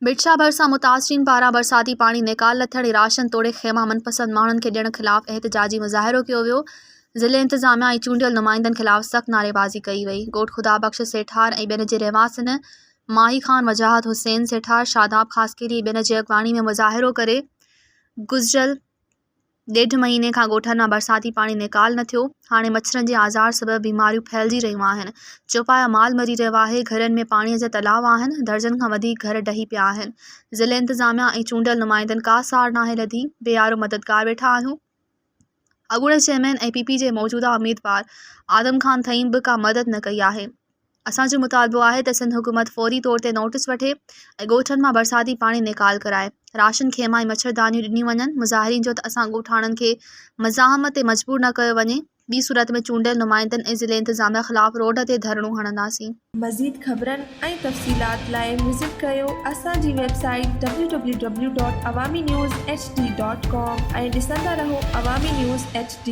बिरछा भरिसां मुतासिरीन पारां बरसाती पाणी निकाल लथण ऐं राशन तोड़े ख़ैमा मनपसंद माण्हुनि खे ॾियण ख़िलाफ़ एहतजाजी मुज़ाहिरो कयो वियो। ज़िले इंतिज़ामिया ऐं चूंडियल नुमाइंदनि ख़िलाफ़ सख़्त नारेबाज़ी कई वई। ॻोठ ख़ुदाबख़्श सेठार ऐं ॿिन जे रहवासियुनि माही ख़ान वजाहत हुसैन सेठार शादाब ख़ासकेरी ऐं ॿिन जे अॻवानी में मुज़ाहिरो करे गुज़िरियल 1.5 महीने खां ॻोठनि मां बरसाती पाणी निकाल न थियो। हाणे मच्छरनि जे आज़ार सबबि बीमारियूं फैलिजी रहियूं आहिनि। चौपाया माल मरी रहियो आहे। घरनि में पाणीअ जा तलाव आहिनि। दर्जन खां वधीक घर डही पिया आहिनि। ज़िले इंतिज़ामिया ऐं चूंडियल नुमाइंदनि का सार नाहे लधी। बेयारो मददगार वेठा आहियूं। अॻूणे चेयरमैन ऐं PP जे मौजूदा उम्मीदवार आदम ख़ान थईं बि का मदद न कई आहे। असांजो मुतालबो आहे त सिंध हुकूमत फ़ौरी तौर ते नोटिस वठे ऐं ॻोठनि मां बरसाती पाणी निकाल कराए। राशन खेमा ऐं मच्छरदानियूं ॾिनियूं वञनि। मुज़ाहिरीन जो त असां ॻोठाणनि खे मज़ाहमत ते मजबूर न कयो वञे। ॿी सूरत में चूंडियल नुमाइंदनि ऐं ज़िले इंतिज़ामिया ख़िलाफ़ रोड ते धरणो हणंदासीं। मज़ीद ख़बरनि ऐं तफ़सीलात लाइ विज़िट कयो असांजी वेबसाइट www.awamiNewsHD.com ऐं ॾिसंदा रहो अवामी न्यूज़ HD।